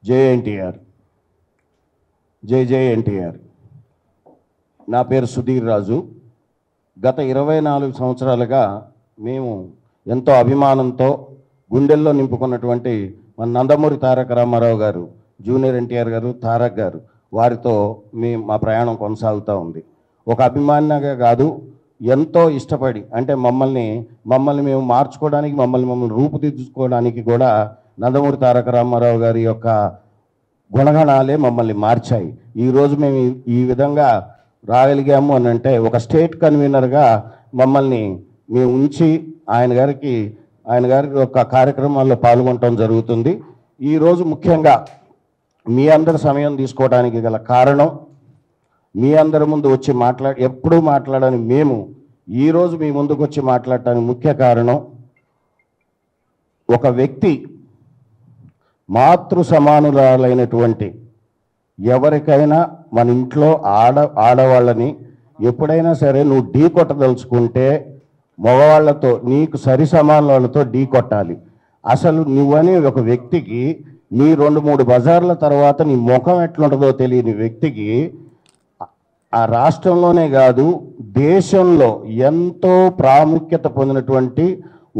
జై ఎన్టీఆర్, జై జై ఎన్టీఆర్. నా పేరు సుధీర్ రాజు. గత 24 సంవత్సరాలుగా మేము ఎంతో అభిమానంతో గుండెల్లో నింపుకున్నటువంటి మన నందమూరి తారక రామారావు గారు, జూనియర్ ఎన్టీఆర్ గారు, తారక్ గారు, వారితో మా ప్రయాణం కొనసాగుతూ ఉంది. ఒక అభిమానిగా కాదు, ఎంతో ఇష్టపడి, అంటే మమ్మల్ని మేము మార్చుకోవడానికి, మమ్మల్ని రూపుదిద్దుకోవడానికి కూడా నందమూరి తారక రామారావు గారి యొక్క గుణగణాలే మమ్మల్ని మార్చాయి. ఈరోజు మేము ఈ విధంగా రాగలిగాము అని అంటే ఒక స్టేట్ కన్వీనర్గా మమ్మల్ని మేము ఉంచి ఆయన గారి యొక్క కార్యక్రమాల్లో పాల్గొనడం జరుగుతుంది. ఈరోజు ముఖ్యంగా మీ అందరి సమయం తీసుకోవడానికి గల కారణం, మీ అందరి ముందు వచ్చి ఎప్పుడూ మాట్లాడని మేము ఈరోజు మీ ముందుకు వచ్చి మాట్లాడటానికి ముఖ్య కారణం, ఒక వ్యక్తి మాతృ సమానురాలైనటువంటి ఎవరికైనా మన ఇంట్లో ఆడవాళ్ళని ఎప్పుడైనా సరే నువ్వు ఢీ కొట్టదలుచుకుంటే మగవాళ్ళతో, నీకు సరి సమానులతో ఢీ కొట్టాలి. అసలు నువ్వని ఒక వ్యక్తికి నీ 2-3 బజార్ల తర్వాత నీ ముఖం ఎట్లుంటుందో తెలియని వ్యక్తికి ఆ రాష్ట్రంలోనే కాదు దేశంలో ఎంతో ప్రాముఖ్యత పొందినటువంటి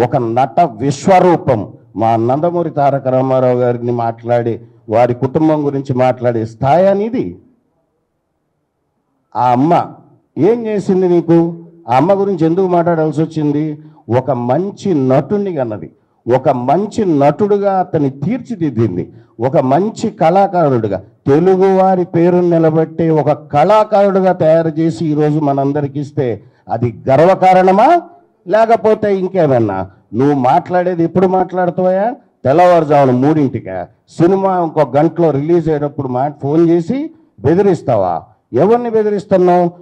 ఒక నట విశ్వరూపం మా నందమూరి తారక రామారావు గారిని మాట్లాడి వారి కుటుంబం గురించి మాట్లాడే స్థాయి అనేది. ఆ అమ్మ ఏం చేసింది నీకు? ఆ అమ్మ గురించి ఎందుకు మాట్లాడాల్సి వచ్చింది? ఒక మంచి నటుడిని కన్నది, ఒక మంచి నటుడుగా అతన్ని తీర్చిదిద్దింది, ఒక మంచి కళాకారుడుగా, తెలుగువారి పేరును నిలబెట్టే ఒక కళాకారుడుగా తయారు చేసి ఈరోజు మనందరికి ఇస్తే అది గర్వకారణమా లేకపోతే ఇంకేమన్నా? నువ్వు మాట్లాడేది ఎప్పుడు మాట్లాడుతావా? తెల్లవారుజామున 3ంటికా? సినిమా ఇంకో గంటలో రిలీజ్ అయ్యేటప్పుడు ఫోన్ చేసి బెదిరిస్తావా? ఎవరిని బెదిరిస్తున్నావు?